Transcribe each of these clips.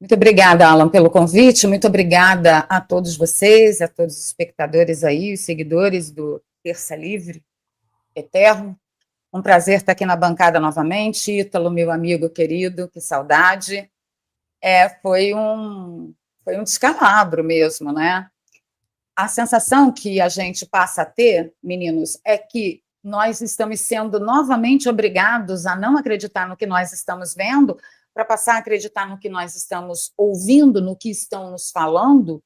Muito obrigada, Alan, pelo convite. Muito obrigada a todos vocês, a todos os espectadores aí, os seguidores do Terça Livre Eterno. Um prazer estar aqui na bancada novamente. Ítalo, meu amigo querido, que saudade. Foi um descalabro mesmo, né? A sensação que a gente passa a ter, meninos, é que nós estamos sendo novamente obrigados a não acreditar no que nós estamos vendo, para passar a acreditar no que nós estamos ouvindo, no que estão nos falando.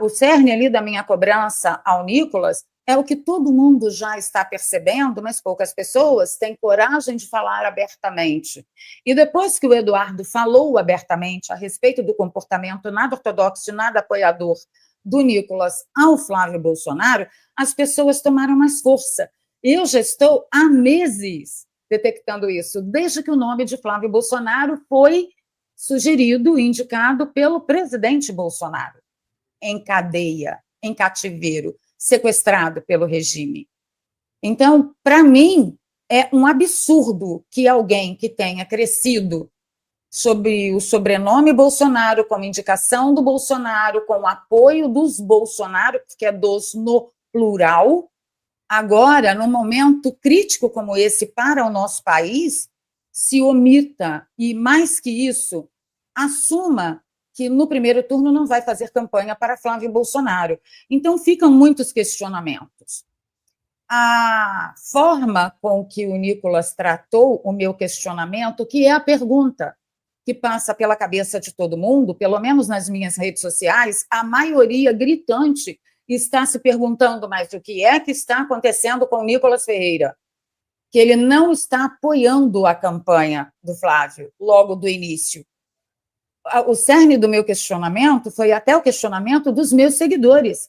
O cerne ali da minha cobrança ao Nicolas é o que todo mundo já está percebendo, mas poucas pessoas têm coragem de falar abertamente. E depois que o Eduardo falou abertamente a respeito do comportamento nada ortodoxo, nada apoiador do Nicolas ao Flávio Bolsonaro, as pessoas tomaram mais força. Eu já estou há meses detectando isso, desde que o nome de Flávio Bolsonaro foi sugerido, indicado pelo presidente Bolsonaro, em cadeia, em cativeiro, sequestrado pelo regime. Então, para mim, é um absurdo que alguém que tenha crescido sob o sobrenome Bolsonaro, com indicação do Bolsonaro, com o apoio dos Bolsonaro, que é dos no plural, agora, num momento crítico como esse para o nosso país, se omita e, mais que isso, assuma que no primeiro turno não vai fazer campanha para Flávio Bolsonaro. Então, ficam muitos questionamentos. A forma com que o Nicolas tratou o meu questionamento, que é a pergunta que passa pela cabeça de todo mundo, pelo menos nas minhas redes sociais, a maioria gritante está se perguntando, mas o que é que está acontecendo com o Nicolas Ferreira? Que ele não está apoiando a campanha do Flávio logo do início. O cerne do meu questionamento foi até o questionamento dos meus seguidores.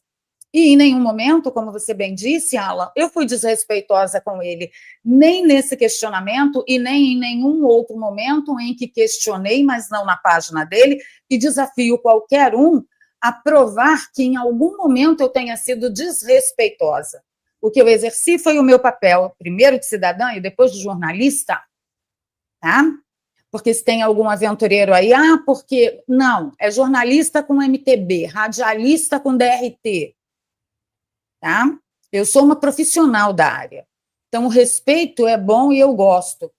E em nenhum momento, como você bem disse, Alan, eu fui desrespeitosa com ele, nem nesse questionamento e nem em nenhum outro momento em que questionei, mas não na página dele, e desafio qualquer um a provar que em algum momento eu tenha sido desrespeitosa. O que eu exerci foi o meu papel, primeiro de cidadã e depois de jornalista, tá? Porque se tem algum aventureiro aí, porque não, é jornalista com MTB, radialista com DRT, tá? Eu sou uma profissional da área. Então, o respeito é bom e eu gosto.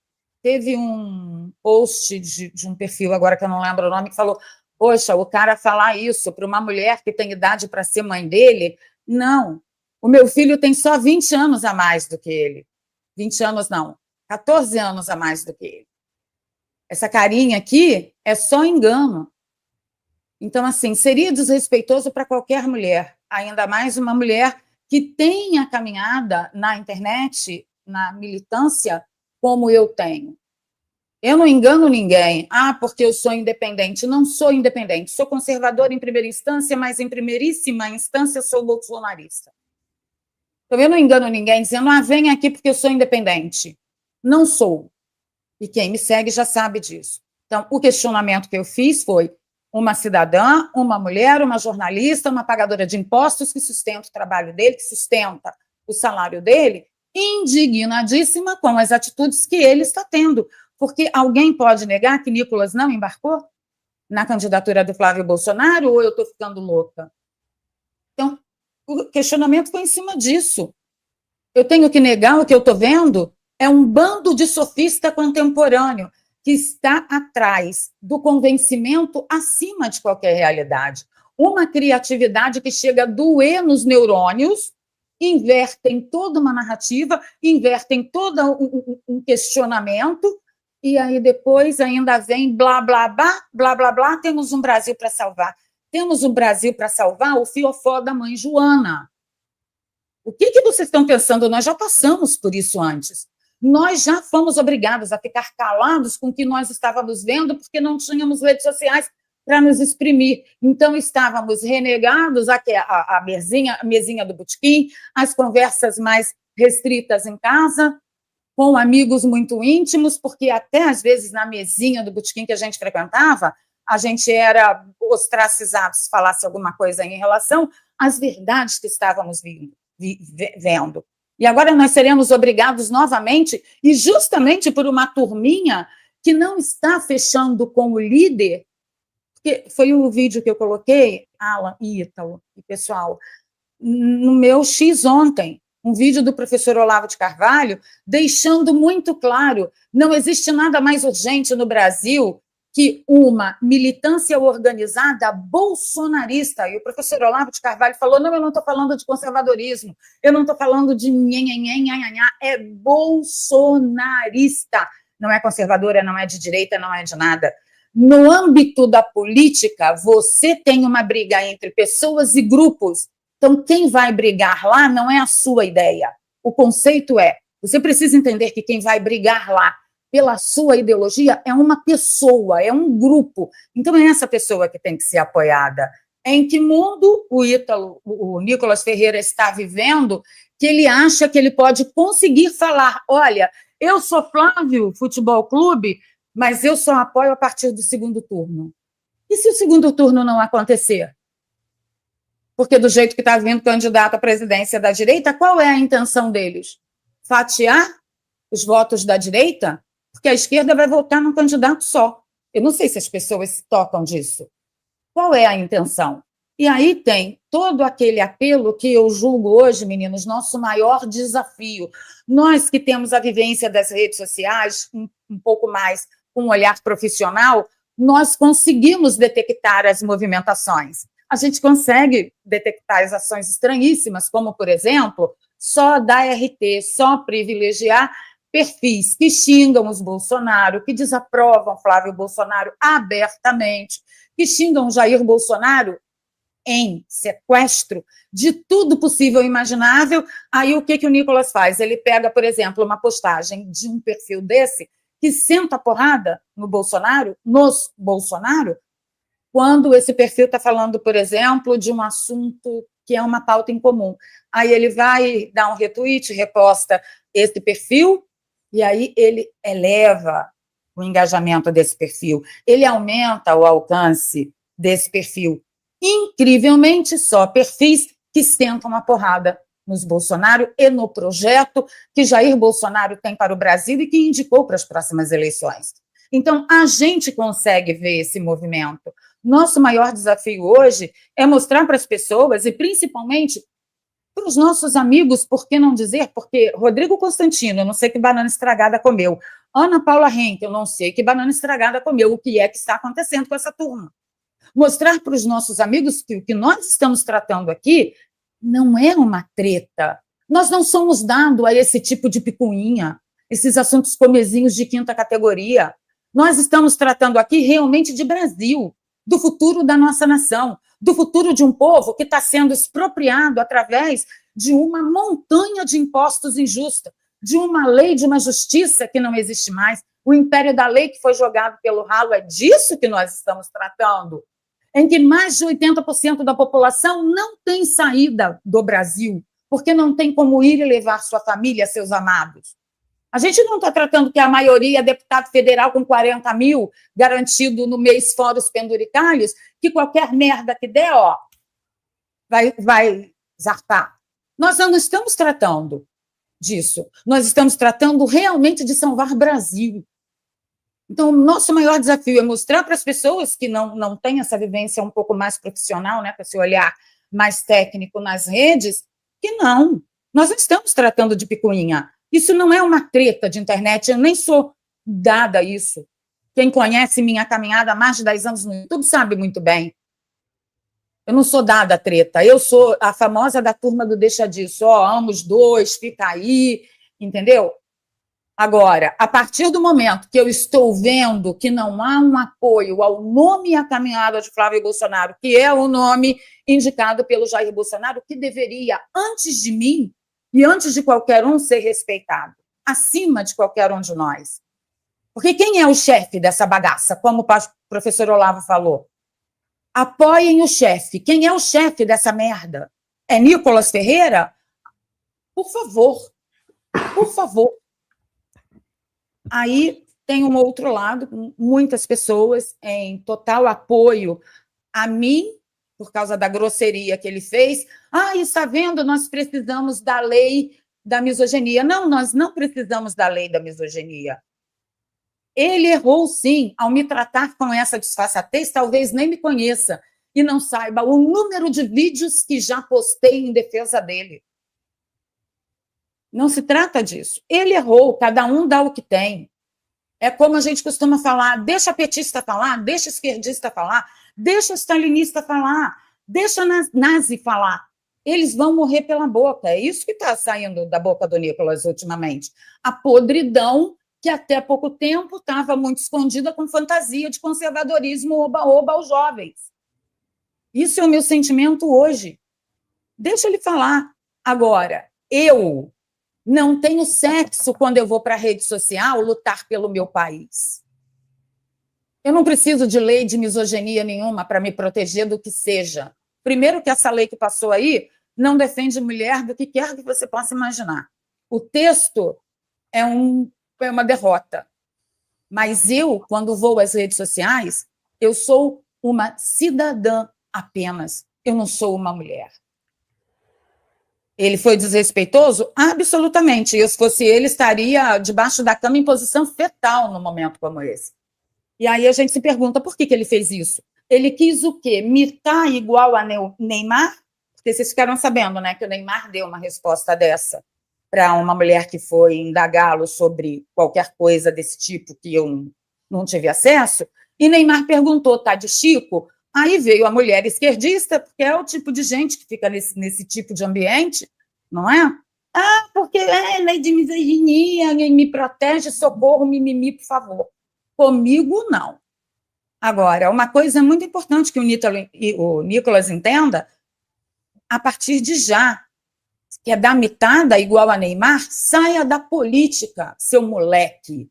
Teve um post de um perfil, agora que eu não lembro o nome, que falou, poxa, o cara falar isso para uma mulher que tem idade para ser mãe dele, não. O meu filho tem só 20 anos a mais do que ele. 20 anos não, 14 anos a mais do que ele. Essa carinha aqui é só engano. Então, assim, seria desrespeitoso para qualquer mulher, ainda mais uma mulher que tenha caminhada na internet, na militância, como eu tenho. Eu não engano ninguém. Porque eu sou independente. Não sou independente. Sou conservadora em primeira instância, mas em primeiríssima instância sou bolsonarista. Então, eu não engano ninguém dizendo, vem aqui porque eu sou independente. Não sou. E quem me segue já sabe disso. Então, o questionamento que eu fiz foi uma cidadã, uma mulher, uma jornalista, uma pagadora de impostos que sustenta o trabalho dele, que sustenta o salário dele, indignadíssima com as atitudes que ele está tendo. Porque alguém pode negar que Nicolas não embarcou na candidatura do Flávio Bolsonaro ou eu estou ficando louca? Então, o questionamento foi em cima disso. Eu tenho que negar o que eu estou vendo? É um bando de sofista contemporâneo que está atrás do convencimento acima de qualquer realidade. Uma criatividade que chega a doer nos neurônios, invertem toda uma narrativa, invertem todo um questionamento, e aí depois ainda vem blá, blá, blá, blá, blá, blá, temos um Brasil para salvar. Temos um Brasil para salvar o fiofó da mãe Joana. O que vocês estão pensando? Nós já passamos por isso antes. Nós já fomos obrigados a ficar calados com o que nós estávamos vendo, porque não tínhamos redes sociais para nos exprimir. Então, estávamos renegados a mesinha do botequim, as conversas mais restritas em casa, com amigos muito íntimos, porque até, às vezes, na mesinha do botequim que a gente frequentava, a gente era ostracizado se falasse alguma coisa em relação às verdades que estávamos vendo. E agora nós seremos obrigados novamente, e justamente por uma turminha que não está fechando com o líder, porque foi o vídeo que eu coloquei, Alan e Ítalo, e pessoal, no meu X ontem, um vídeo do professor Olavo de Carvalho, deixando muito claro, não existe nada mais urgente no Brasil que uma militância organizada bolsonarista. E o professor Olavo de Carvalho falou, não, eu não estou falando de conservadorismo, eu não estou falando de nhanhanhanhanhanhá, é bolsonarista. Não é conservadora, não é de direita, não é de nada. No âmbito da política, você tem uma briga entre pessoas e grupos. Então, quem vai brigar lá não é a sua ideia. O conceito é, você precisa entender que quem vai brigar lá pela sua ideologia é uma pessoa, é um grupo. Então, é essa pessoa que tem que ser apoiada. Em que mundo o Nicolas Ferreira está vivendo que ele acha que ele pode conseguir falar, olha, eu sou Flávio Futebol Clube, mas eu só apoio a partir do segundo turno. E se o segundo turno não acontecer? Porque do jeito que está vindo candidato à presidência da direita, qual é a intenção deles? Fatiar os votos da direita? Porque a esquerda vai votar num candidato só. Eu não sei se as pessoas se tocam disso. Qual é a intenção? E aí tem todo aquele apelo que eu julgo hoje, meninos, nosso maior desafio. Nós que temos a vivência das redes sociais, um pouco mais com um olhar profissional, nós conseguimos detectar as movimentações. A gente consegue detectar as ações estranhíssimas, como, por exemplo, só dar RT, só privilegiar perfis que xingam os Bolsonaro, que desaprovam Flávio Bolsonaro abertamente, que xingam Jair Bolsonaro em sequestro de tudo possível e imaginável. Aí o que o Nicolas faz? Ele pega, por exemplo, uma postagem de um perfil desse que senta a porrada no Bolsonaro, nos Bolsonaro, quando esse perfil está falando, por exemplo, de um assunto que é uma pauta em comum. Aí ele vai dar um retweet, reposta esse perfil, e aí ele eleva o engajamento desse perfil, ele aumenta o alcance desse perfil. Incrivelmente, só perfis que sentam uma porrada nos Bolsonaro e no projeto que Jair Bolsonaro tem para o Brasil e que indicou para as próximas eleições. Então, a gente consegue ver esse movimento. Nosso maior desafio hoje é mostrar para as pessoas, e principalmente para os nossos amigos, por que não dizer? Porque Rodrigo Constantino, eu não sei que banana estragada comeu. Ana Paula Henke, eu não sei que banana estragada comeu. O que é que está acontecendo com essa turma? Mostrar para os nossos amigos que o que nós estamos tratando aqui não é uma treta. Nós não somos dados a esse tipo de picuinha, esses assuntos comezinhos de quinta categoria. Nós estamos tratando aqui realmente de Brasil, do futuro da nossa nação, do futuro de um povo que está sendo expropriado através de uma montanha de impostos injusta, de uma lei, de uma justiça que não existe mais, o império da lei que foi jogado pelo ralo. É disso que nós estamos tratando, em que mais de 80% da população não tem saída do Brasil, porque não tem como ir e levar sua família, seus amados. A gente não está tratando que a maioria é deputado federal com 40 mil garantido no mês fora os penduricalhos, que qualquer merda que der, ó, vai zarpar. Nós não estamos tratando disso. Nós estamos tratando realmente de salvar Brasil. Então, o nosso maior desafio é mostrar para as pessoas que não têm essa vivência um pouco mais profissional, né, com esse olhar mais técnico nas redes, que não. Nós não estamos tratando de picuinha. Isso não é uma treta de internet, eu nem sou dada a isso. Quem conhece minha caminhada há mais de 10 anos no YouTube sabe muito bem. Eu não sou dada a treta, eu sou a famosa da turma do deixa disso, ó, amo os dois, fica aí, entendeu? Agora, a partir do momento que eu estou vendo que não há um apoio ao nome e à caminhada de Flávio Bolsonaro, que é o nome indicado pelo Jair Bolsonaro, que deveria, antes de mim e antes de qualquer um, ser respeitado, acima de qualquer um de nós. Porque quem é o chefe dessa bagaça, como o professor Olavo falou? Apoiem o chefe. Quem é o chefe dessa merda? É Nicolas Ferreira? Por favor. Por favor. Aí tem um outro lado, muitas pessoas em total apoio a mim, por causa da grosseria que ele fez. Está vendo, nós precisamos da lei da misoginia. Não, nós não precisamos da lei da misoginia. Ele errou, sim, ao me tratar com essa disfarçatez, talvez nem me conheça e não saiba o número de vídeos que já postei em defesa dele. Não se trata disso. Ele errou, cada um dá o que tem. É como a gente costuma falar, deixa petista falar, deixa esquerdista falar, deixa stalinista falar, deixa nazi falar. Eles vão morrer pela boca. É isso que está saindo da boca do Nicolas ultimamente. A podridão que até pouco tempo estava muito escondida com fantasia de conservadorismo oba-oba aos jovens. Isso é o meu sentimento hoje. Deixa ele falar. Agora, eu não tenho sexo quando eu vou para a rede social lutar pelo meu país. Eu não preciso de lei de misoginia nenhuma para me proteger do que seja. Primeiro que essa lei que passou aí não defende mulher do que quer que você possa imaginar. O texto é uma derrota. Mas eu, quando vou às redes sociais, eu sou uma cidadã apenas. Eu não sou uma mulher. Ele foi desrespeitoso? Absolutamente. E se fosse ele, estaria debaixo da cama em posição fetal num momento como esse. E aí a gente se pergunta por que ele fez isso. Ele quis o quê? Mitar igual a Neymar? Porque vocês ficaram sabendo, né, que o Neymar deu uma resposta dessa para uma mulher que foi indagá-lo sobre qualquer coisa desse tipo que eu não tive acesso. E Neymar perguntou, tá de Chico? Aí veio a mulher esquerdista, porque é o tipo de gente que fica nesse tipo de ambiente, não é? Ah, porque é lei de misoginia, me protege, socorro, mimimi, por favor. Comigo, não. Agora, uma coisa muito importante que o Nicolas entenda, a partir de já, que é dar mitada igual a Neymar, saia da política, seu moleque.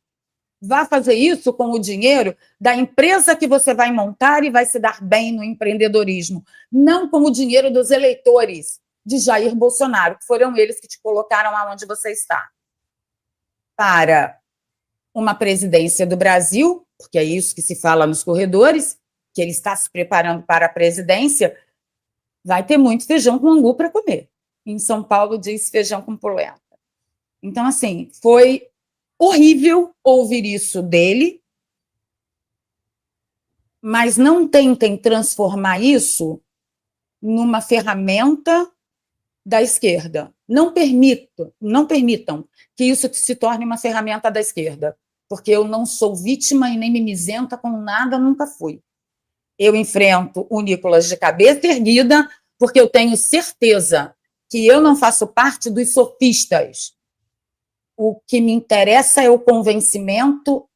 Vá fazer isso com o dinheiro da empresa que você vai montar e vai se dar bem no empreendedorismo, não com o dinheiro dos eleitores de Jair Bolsonaro, que foram eles que te colocaram aonde você está. Para uma presidência do Brasil, porque é isso que se fala nos corredores, que ele está se preparando para a presidência, vai ter muito feijão com angu para comer. Em São Paulo diz feijão com polenta. Então, assim, foi horrível ouvir isso dele, mas não tentem transformar isso numa ferramenta da esquerda. Não permitam que isso se torne uma ferramenta da esquerda, porque eu não sou vítima e nem mimizenta com nada, nunca fui. Eu enfrento o Nicolas de cabeça erguida, porque eu tenho certeza que eu não faço parte dos sofistas. O que me interessa é o convencimento,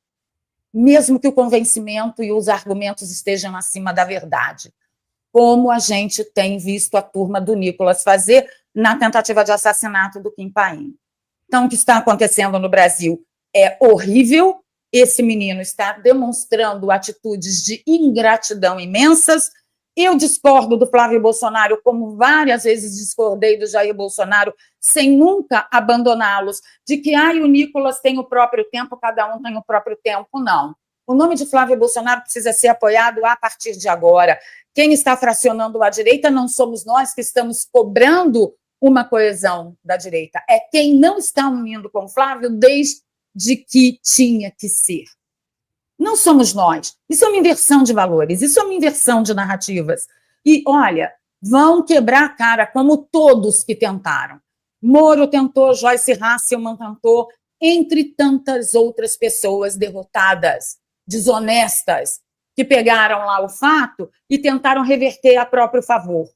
mesmo que o convencimento e os argumentos estejam acima da verdade, como a gente tem visto a turma do Nicolas fazer na tentativa de assassinato do Kim Paim. Então, o que está acontecendo no Brasil é horrível. Esse menino está demonstrando atitudes de ingratidão imensas. Eu discordo do Flávio Bolsonaro, como várias vezes discordei do Jair Bolsonaro, sem nunca abandoná-los, de que o Nicolas tem o próprio tempo, cada um tem o próprio tempo. Não. O nome de Flávio Bolsonaro precisa ser apoiado a partir de agora. Quem está fracionando a direita não somos nós que estamos cobrando uma coesão da direita. É quem não está unindo com Flávio desde que tinha que ser. Não somos nós. Isso é uma inversão de valores, isso é uma inversão de narrativas. E, olha, vão quebrar a cara, como todos que tentaram. Moro tentou, Joyce Hasselman tentou, entre tantas outras pessoas derrotadas, desonestas, que pegaram lá o fato e tentaram reverter a próprio favor.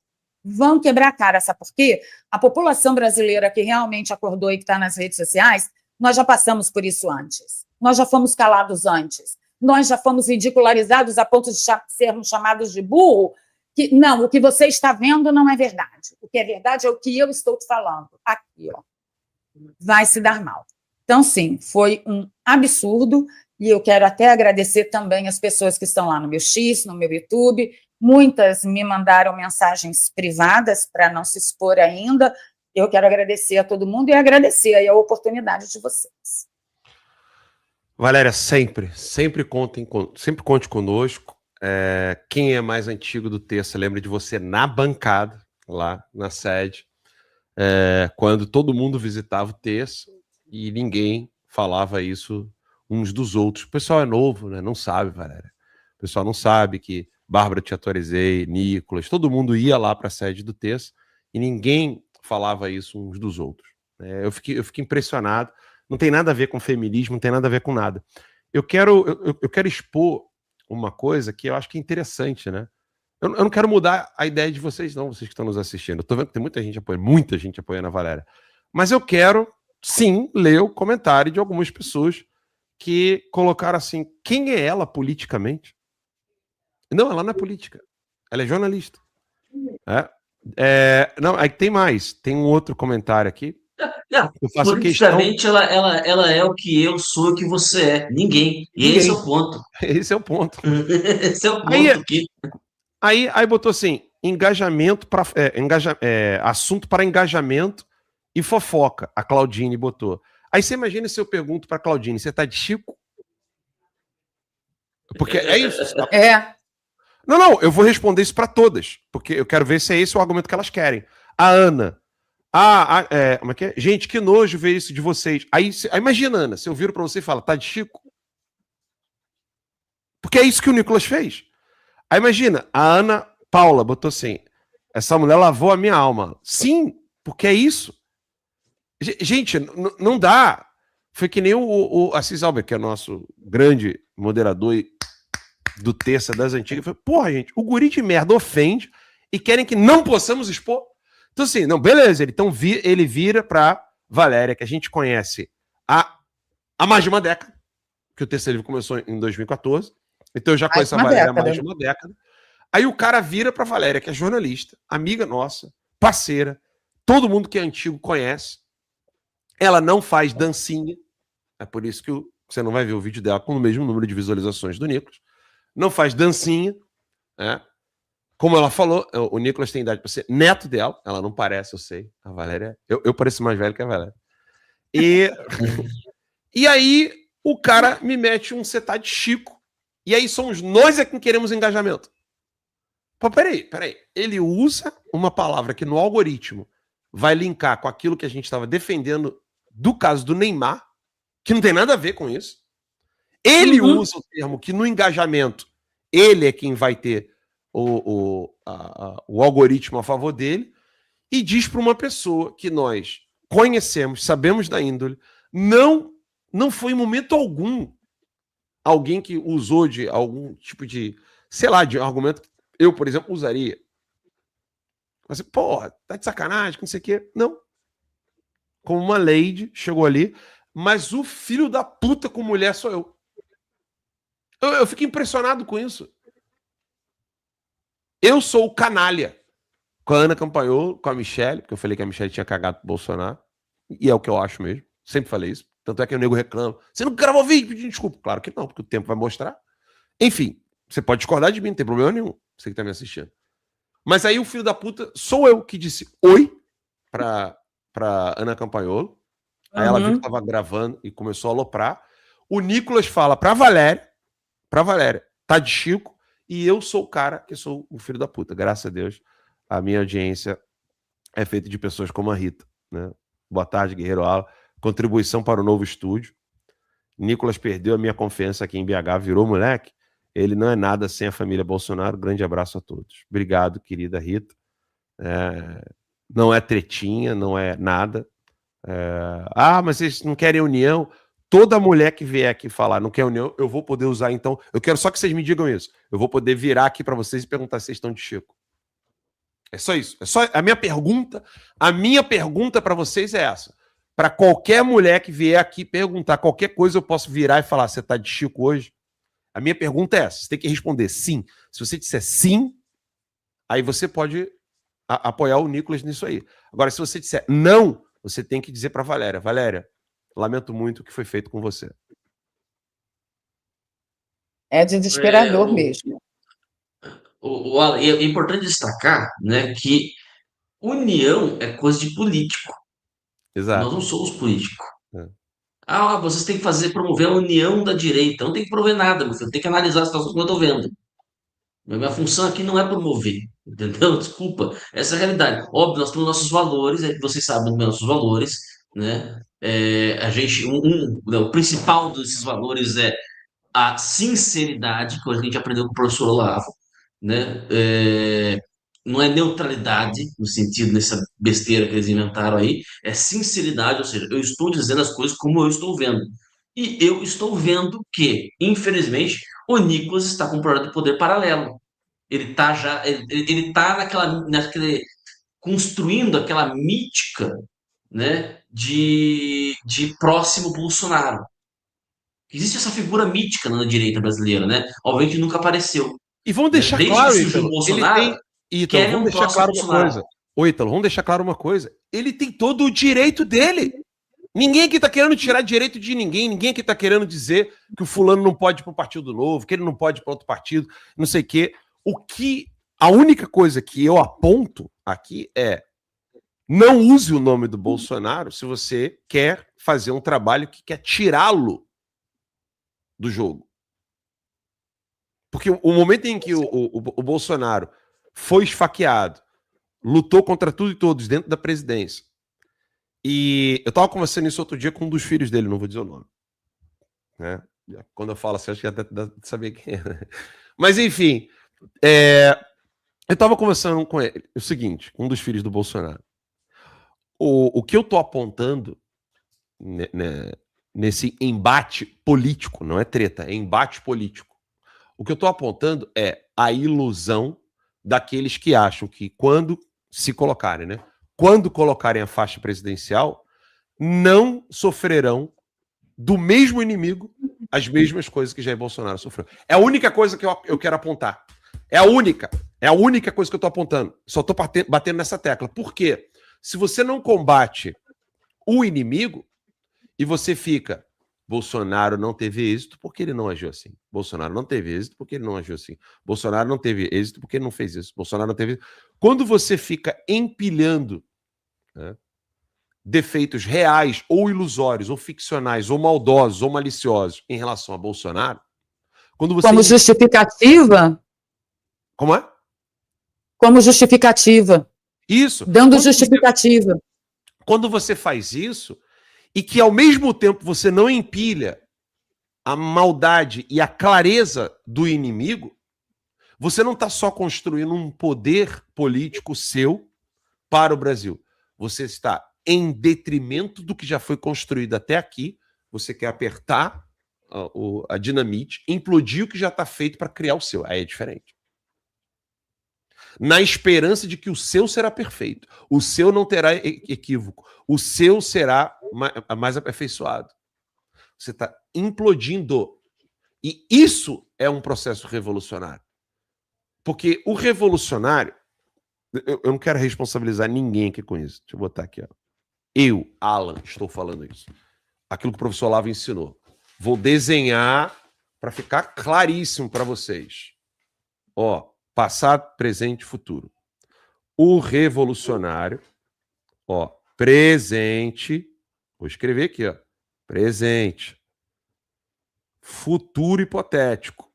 Vão quebrar a cara, sabe por quê? A população brasileira que realmente acordou e que está nas redes sociais, nós já passamos por isso antes. Nós já fomos calados antes. Nós já fomos ridicularizados a ponto de sermos chamados de burro. Que, não, o que você está vendo não é verdade. O que é verdade é o que eu estou te falando. Aqui, ó. Vai se dar mal. Então, sim, foi um absurdo. E eu quero até agradecer também as pessoas que estão lá no meu X, no meu YouTube. Muitas me mandaram mensagens privadas para não se expor ainda. Eu quero agradecer a todo mundo e agradecer aí a oportunidade de vocês. Valéria, sempre conte conosco. Quem é mais antigo do texto, lembra de você na bancada, lá na sede, quando todo mundo visitava o texto e ninguém falava isso uns dos outros. O pessoal é novo, né? Não sabe, Valéria. O pessoal não sabe que Bárbara Te Atualizei, Nicolas, todo mundo ia lá para a sede do texto e ninguém falava isso uns dos outros. Eu fiquei impressionado. Não tem nada a ver com feminismo, não tem nada a ver com nada. Eu quero expor uma coisa que eu acho que é interessante, né? Eu não quero mudar a ideia de vocês, não, vocês que estão nos assistindo. Eu tô vendo que tem muita gente apoiando a Valéria. Mas eu quero, sim, ler o comentário de algumas pessoas que colocaram assim: quem é ela politicamente? Não, ela não é política. Ela é jornalista. Não, aí tem mais. Tem um outro comentário aqui. Não, Eu faço questão. politicamente, ela é o que eu sou, o que você é. Ninguém. E esse é Ninguém. o ponto. Esse é o ponto. Esse é o Aí, ponto aqui. aí botou assim: engajamento para assunto para engajamento e fofoca. A Claudine botou. Aí você imagina se eu pergunto para Claudine: você tá de Chico? Porque é isso. É. Não, eu vou responder isso para todas, porque eu quero ver se é esse o argumento que elas querem. A Ana. Como é que é? Gente, que nojo ver isso de vocês. Aí imagina, Ana, se eu viro para você e falo: tá de Chico? Porque é isso que o Nicolas fez. Aí imagina, a Ana Paula botou assim: essa mulher lavou a minha alma. Sim, porque é isso. Gente, não dá. Foi que nem o Assis Albert, que é nosso grande moderador do Terça das Antigas. Falei: porra, gente, o guri de merda ofende e querem que não possamos expor. Então assim, não, beleza, ele vira pra Valéria, que a gente conhece há mais de uma década, que o Terceiro Livro começou em 2014. Então eu já conheço a Valéria há mais de uma década. Aí o cara vira pra Valéria, que é jornalista, amiga nossa, parceira, todo mundo que é antigo conhece. Ela não faz dancinha, é por isso que você não vai ver o vídeo dela com o mesmo número de visualizações do Nicolas. Não faz dancinha, né? Como ela falou, o Nicolas tem idade para ser neto dela, ela não parece, eu sei. A Valéria, eu pareço mais velho que a Valéria. E aí o cara me mete um setá de Chico. E aí somos nós é quem queremos engajamento. Pô, peraí. Ele usa uma palavra que no algoritmo vai linkar com aquilo que a gente estava defendendo do caso do Neymar, que não tem nada a ver com isso. Ele usa o termo que no engajamento ele é quem vai ter o algoritmo a favor dele e diz para uma pessoa que nós conhecemos, sabemos da índole, não foi em momento algum alguém que usou de algum tipo de, sei lá, de argumento que eu, por exemplo, usaria. Mas, porra, tá de sacanagem, não sei o quê. Não. Como uma lady, chegou ali, mas o filho da puta com mulher sou eu. Eu fico impressionado com isso. Eu sou o canalha. Com a Ana Campanholo, com a Michelle, porque eu falei que a Michelle tinha cagado pro Bolsonaro. E é o que eu acho mesmo. Sempre falei isso. Tanto é que o nego reclama. Você não gravou vídeo pedindo desculpa? Claro que não, porque o tempo vai mostrar. Enfim, você pode discordar de mim, não tem problema nenhum. Você que tá me assistindo. Mas aí o filho da puta sou eu que disse oi pra Ana Campanholo. Aí ela viu que tava gravando e começou a aloprar. O Nicolas fala pra Valéria, tá de Chico, e eu sou o cara que sou o filho da puta. Graças a Deus, a minha audiência é feita de pessoas como a Rita, né? Boa tarde, Guerreiro Ala. Contribuição para o novo estúdio. Nicolas perdeu a minha confiança aqui em BH, virou moleque. Ele não é nada sem a família Bolsonaro. Grande abraço a todos. Obrigado, querida Rita. Não é tretinha, não é nada. Mas vocês não querem união? Toda mulher que vier aqui falar não quer união, eu vou poder usar, então. Eu quero só que vocês me digam isso. Eu vou poder virar aqui para vocês e perguntar se vocês estão de Chico. É só isso. É só a minha pergunta. A minha pergunta para vocês é essa. Para qualquer mulher que vier aqui perguntar qualquer coisa, eu posso virar e falar: você tá de Chico hoje? A minha pergunta é essa. Você tem que responder sim. Se você disser sim, aí você pode apoiar o Nicolas nisso aí. Agora, se você disser não, você tem que dizer para Valéria: Valéria, lamento muito o que foi feito com você. É desesperador mesmo. É importante destacar, né, que união é coisa de político. Exato. Nós não somos políticos. Vocês têm que promover a união da direita. Não tem que promover nada, meu filho. Tem que analisar a situação que eu estou vendo. Minha função aqui não é promover, entendeu? Desculpa, essa é a realidade. Óbvio, nós temos nossos valores, vocês sabem dos nossos valores, né? O principal desses valores é a sinceridade, coisa que a gente aprendeu com o professor Olavo, né? Não é neutralidade, no sentido, nessa besteira que eles inventaram aí, é sinceridade, ou seja, eu estou dizendo as coisas como eu estou vendo. E eu estou vendo que, infelizmente, o Nicolas está com um projeto de poder paralelo. Ele está já, ele tá construindo aquela mítica, né, de próximo Bolsonaro. Existe essa figura mítica na direita brasileira, né? Obviamente nunca apareceu, E vamos né? deixar Desde que claro, surgiu o Ítalo, ele Bolsonaro, tem. Ítalo, querem vamos um deixar próximo claro uma Bolsonaro. coisa. Ô, Ítalo, vamos deixar claro uma coisa. Ele tem todo o direito dele. Ninguém aqui tá querendo tirar direito de ninguém. Ninguém aqui tá querendo dizer que o fulano não pode ir pro Partido Novo, que ele não pode ir para outro partido, não sei o quê. A única coisa que eu aponto aqui é: não use o nome do Bolsonaro se você quer fazer um trabalho que quer tirá-lo do jogo. Porque o momento em que o Bolsonaro foi esfaqueado, lutou contra tudo e todos dentro da presidência, e eu estava conversando isso outro dia com um dos filhos dele, não vou dizer o nome. Né? Quando eu falo assim, acho que até dá de saber quem é. Mas, enfim, eu estava conversando com ele, o seguinte, um dos filhos do Bolsonaro. O que eu estou apontando nesse embate político, não é treta, é embate político. O que eu estou apontando é a ilusão daqueles que acham que quando se colocarem, né? Quando colocarem a faixa presidencial, não sofrerão do mesmo inimigo as mesmas coisas que Jair Bolsonaro sofreu. É a única coisa que eu quero apontar. É a única coisa que eu estou apontando. Só estou batendo nessa tecla. Por quê? Se você não combate o inimigo e você fica... Bolsonaro não teve êxito porque ele não agiu assim. Bolsonaro não teve êxito porque ele não agiu assim. Bolsonaro não teve êxito porque ele não fez isso. Bolsonaro não teve... Quando você fica empilhando, né, defeitos reais ou ilusórios, ou ficcionais, ou maldosos, ou maliciosos em relação a Bolsonaro, quando você... Como justificativa? Como é? Como justificativa. Isso. Dando justificativa. Quando você faz isso, e que ao mesmo tempo você não empilha a maldade e a clareza do inimigo, você não está só construindo um poder político seu para o Brasil. Você está em detrimento do que já foi construído até aqui. Você quer apertar a dinamite, implodir o que já está feito para criar o seu. Aí é diferente. Na esperança de que o seu será perfeito. O seu não terá equívoco. O seu será mais aperfeiçoado. Você está implodindo. E isso é um processo revolucionário. Porque o revolucionário... Eu não quero responsabilizar ninguém aqui com isso. Deixa eu botar aqui. Ó. Eu, Alan, estou falando isso. Aquilo que o professor Olavo ensinou. Vou desenhar para ficar claríssimo para vocês. Ó, passado, presente, futuro. O revolucionário, ó, presente, vou escrever aqui, ó, presente, futuro hipotético,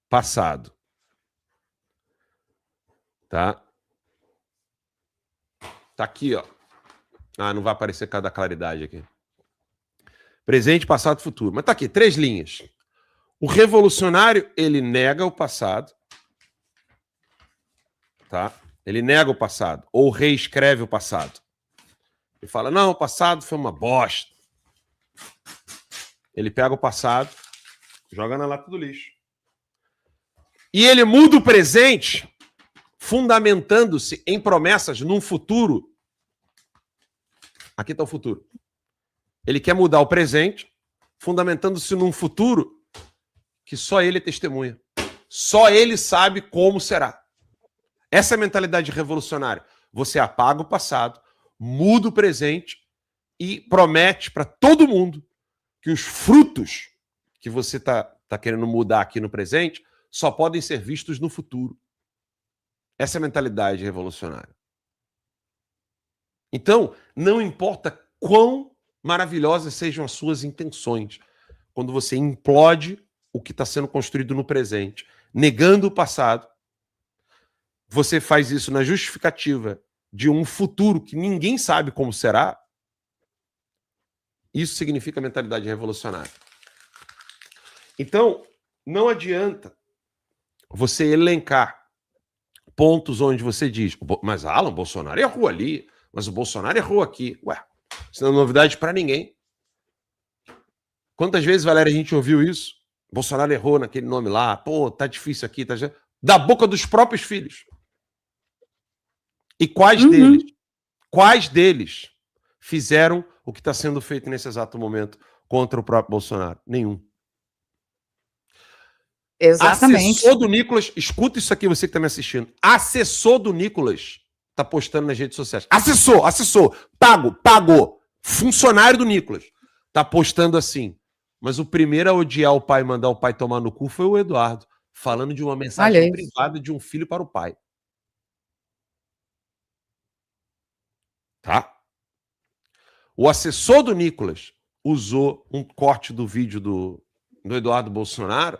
passado, tá? Tá aqui, ó. Ah, não vai aparecer cada claridade aqui. Presente, passado, futuro. Mas tá aqui, 3 linhas. O revolucionário, ele nega o passado, tá? Ele nega o passado, ou reescreve o passado. Ele fala, não, o passado foi uma bosta. Ele pega o passado, joga na lata do lixo. E ele muda o presente, fundamentando-se em promessas num futuro. Aqui está o futuro. Ele quer mudar o presente, fundamentando-se num futuro que só ele é testemunha. Só ele sabe como será. Essa é a mentalidade revolucionária. Você apaga o passado, muda o presente e promete para todo mundo que os frutos que você está querendo mudar aqui no presente só podem ser vistos no futuro. Essa é a mentalidade revolucionária. Então, não importa quão maravilhosas sejam as suas intenções, quando você implode o que está sendo construído no presente, negando o passado, você faz isso na justificativa de um futuro que ninguém sabe como será, isso significa mentalidade revolucionária. Então, não adianta você elencar pontos onde você diz, mas Alan, Bolsonaro errou ali, mas o Bolsonaro errou aqui. Ué, isso não é novidade para ninguém. Quantas vezes, Valéria, a gente ouviu isso? Bolsonaro errou naquele nome lá, pô, tá difícil aqui, tá... da boca dos próprios filhos. E quais deles fizeram o que está sendo feito nesse exato momento contra o próprio Bolsonaro? Nenhum. Exatamente. Assessor do Nicolas, escuta isso aqui, você que está me assistindo. Assessor do Nicolas está postando nas redes sociais. Assessor, pagou. Funcionário do Nicolas está postando assim. Mas o primeiro a odiar o pai e mandar o pai tomar no cu foi o Eduardo, falando de uma mensagem privada de um filho para o pai. Tá? O assessor do Nicolas usou um corte do vídeo do Eduardo Bolsonaro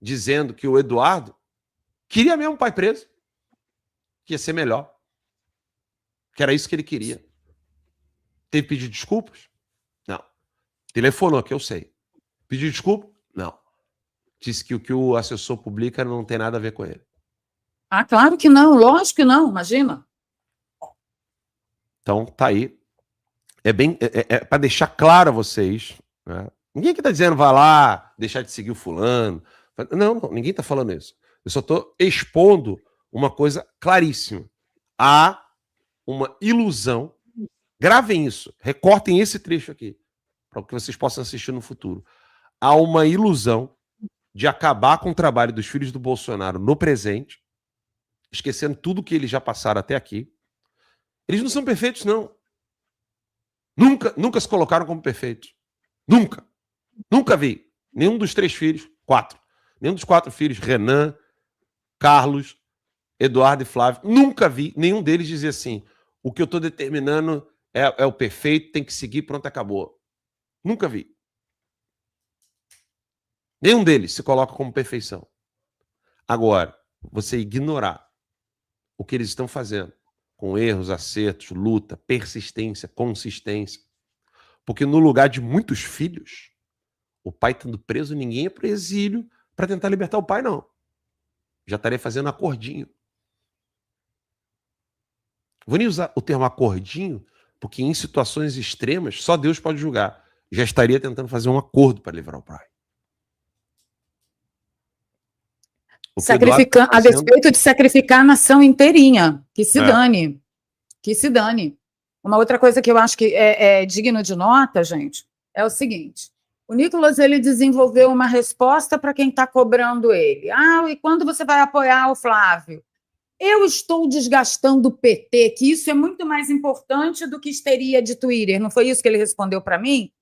dizendo que o Eduardo queria mesmo o pai preso, que ia ser melhor, que era isso que ele queria. Teve que pedir desculpas? Não. Telefonou, que eu sei. Pediu desculpa? Não. Disse que o que o assessor publica não tem nada a ver com ele. Ah, claro que não, lógico que não, imagina. Então, tá aí. É para deixar claro a vocês, né? Ninguém que tá dizendo vai lá deixar de seguir o fulano. Não, ninguém tá falando isso. Eu só tô expondo uma coisa claríssima. Há uma ilusão. Gravem isso, recortem esse trecho aqui, para que vocês possam assistir no futuro. Há uma ilusão de acabar com o trabalho dos filhos do Bolsonaro no presente, esquecendo tudo que eles já passaram até aqui. Eles não são perfeitos, não. Nunca se colocaram como perfeitos. Nunca vi. Nenhum dos 3 filhos, 4. Nenhum dos 4 filhos, Renan, Carlos, Eduardo e Flávio, nunca vi nenhum deles dizer assim, o que eu estou determinando é o perfeito, tem que seguir, pronto, acabou. Nunca vi. Nenhum deles se coloca como perfeição. Agora, você ignorar o que eles estão fazendo, com erros, acertos, luta, persistência, consistência. Porque no lugar de muitos filhos, o pai estando preso, ninguém ia para o exílio para tentar libertar o pai, não. Já estaria fazendo acordinho. Vou nem usar o termo acordinho, porque em situações extremas, só Deus pode julgar. Já estaria tentando fazer um acordo para livrar o pai. Sacrificando, a despeito de sacrificar a nação inteirinha. Que se dane. Que se dane. Uma outra coisa que eu acho que é digno de nota, gente, é o seguinte. O Nicolas, ele desenvolveu uma resposta para quem está cobrando ele. Ah, e quando você vai apoiar o Flávio? Eu estou desgastando o PT, que isso é muito mais importante do que histeria de Twitter. Não foi isso que ele respondeu para mim?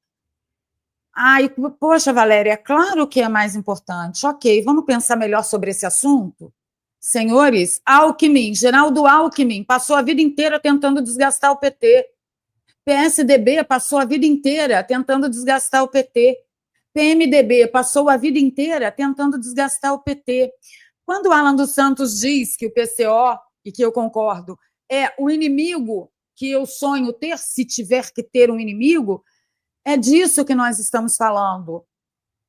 Ai, poxa, Valéria, é claro que é mais importante. Ok, vamos pensar melhor sobre esse assunto? Senhores, Alckmin, Geraldo Alckmin, passou a vida inteira tentando desgastar o PT. PSDB passou a vida inteira tentando desgastar o PT. PMDB passou a vida inteira tentando desgastar o PT. Quando o Alan dos Santos diz que o PCO, e que eu concordo, é o inimigo que eu sonho ter, se tiver que ter um inimigo, é disso que nós estamos falando.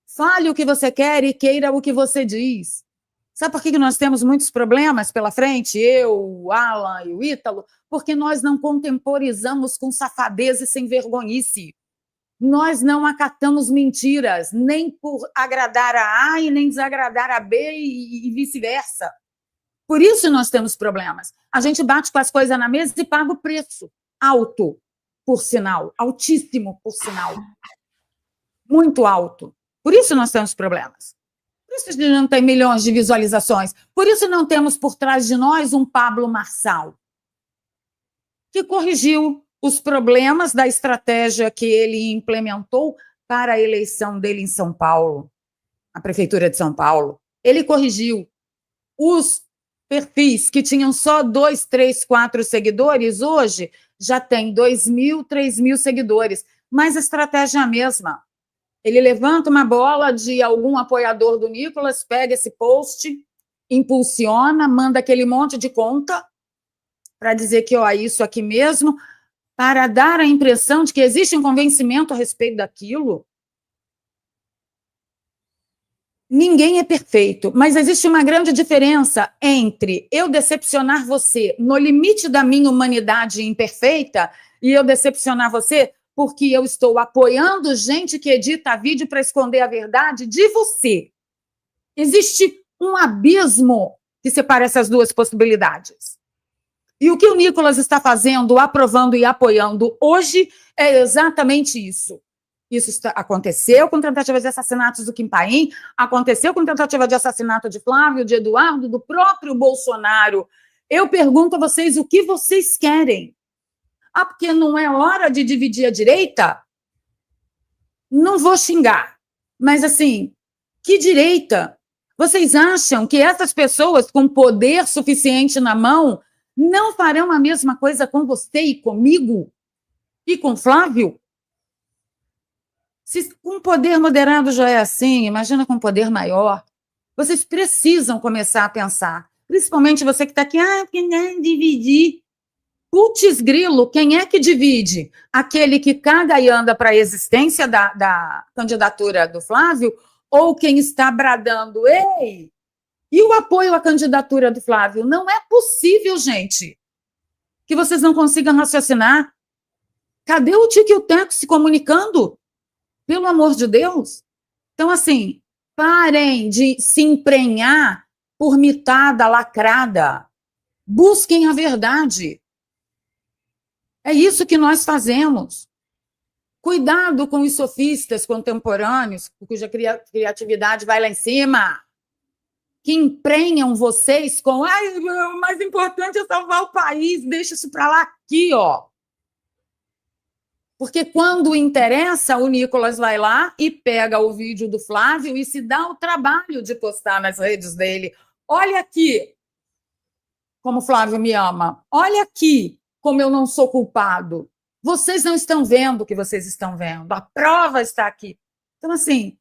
Fale o que você quer e queira o que você diz. Sabe por que nós temos muitos problemas pela frente? Eu, o Alan e o Ítalo? Porque nós não contemporizamos com safadeza e sem vergonhice. Nós não acatamos mentiras, nem por agradar a A e nem desagradar a B e vice-versa. Por isso nós temos problemas. A gente bate com as coisas na mesa e paga o preço. Alto, por sinal. Altíssimo, por sinal. Muito alto. Por isso nós temos problemas. Por isso a gente não tem milhões de visualizações. Por isso não temos por trás de nós um Pablo Marçal, que corrigiu os problemas da estratégia que ele implementou para a eleição dele em São Paulo, a Prefeitura de São Paulo. Ele corrigiu os perfis que tinham só 2, 3, 4 seguidores, hoje já tem 2.000, 3.000 seguidores, mas a estratégia é a mesma. Ele levanta uma bola de algum apoiador do Nicolas, pega esse post, impulsiona, manda aquele monte de conta, para dizer que, ó, isso aqui mesmo, para dar a impressão de que existe um convencimento a respeito daquilo. Ninguém é perfeito, mas existe uma grande diferença entre eu decepcionar você no limite da minha humanidade imperfeita e eu decepcionar você porque eu estou apoiando gente que edita vídeo para esconder a verdade de você. Existe um abismo que separa essas duas possibilidades. E o que o Nicolas está fazendo, aprovando e apoiando hoje é exatamente isso. Isso aconteceu com tentativas de assassinatos do Kim Paim, aconteceu com tentativa de assassinato de Flávio, de Eduardo, do próprio Bolsonaro. Eu pergunto a vocês o que vocês querem. Ah, porque não é hora de dividir a direita? Não vou xingar, mas assim, que direita? Vocês acham que essas pessoas com poder suficiente na mão não farão a mesma coisa com você e comigo? E com Flávio? Se com poder moderado já é assim, imagina com poder maior. Vocês precisam começar a pensar, principalmente você que está aqui, porque não dividir. Putz grilo, quem é que divide? Aquele que caga e anda para a existência da candidatura do Flávio ou quem está bradando, ei, e o apoio à candidatura do Flávio? Não é possível, gente, que vocês não consigam raciocinar. Cadê o Tico e o Teco se comunicando? Pelo amor de Deus. Então, assim, parem de se emprenhar por mitada lacrada. Busquem a verdade. É isso que nós fazemos. Cuidado com os sofistas contemporâneos, cuja criatividade vai lá em cima, que emprenham vocês com o mais importante é salvar o país, deixa isso para lá aqui, ó. Porque quando interessa, o Nicolas vai lá e pega o vídeo do Flávio e se dá o trabalho de postar nas redes dele. Olha aqui como o Flávio me ama. Olha aqui como eu não sou culpado. Vocês não estão vendo o que vocês estão vendo. A prova está aqui. Então, assim,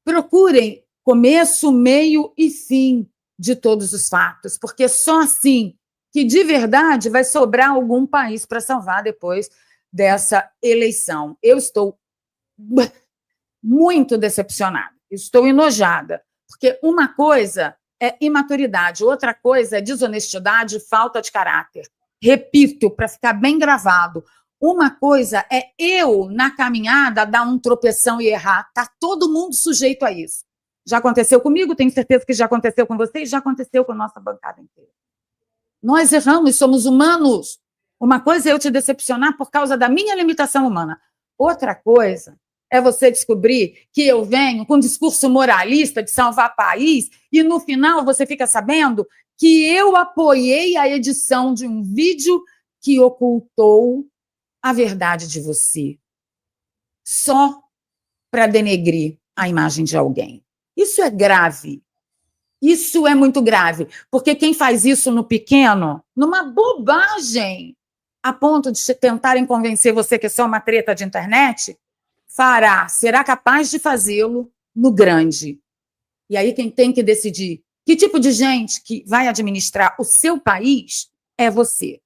procurem começo, meio e fim de todos os fatos, porque só assim que, de verdade, vai sobrar algum país para salvar depois dessa eleição. Eu estou muito decepcionada, estou enojada, porque uma coisa é imaturidade, outra coisa é desonestidade e falta de caráter. Repito, para ficar bem gravado, uma coisa é eu, na caminhada, dar um tropeção e errar. Está todo mundo sujeito a isso. Já aconteceu comigo, tenho certeza que já aconteceu com vocês, já aconteceu com a nossa bancada inteira. Nós erramos, somos humanos. Uma coisa é eu te decepcionar por causa da minha limitação humana. Outra coisa é você descobrir que eu venho com um discurso moralista de salvar país e, no final, você fica sabendo que eu apoiei a edição de um vídeo que ocultou a verdade de você, só para denegrir a imagem de alguém. Isso é grave. Isso é muito grave, porque quem faz isso no pequeno, numa bobagem, a ponto de tentarem convencer você que é só uma treta de internet, será capaz de fazê-lo no grande. E aí quem tem que decidir que tipo de gente que vai administrar o seu país é você.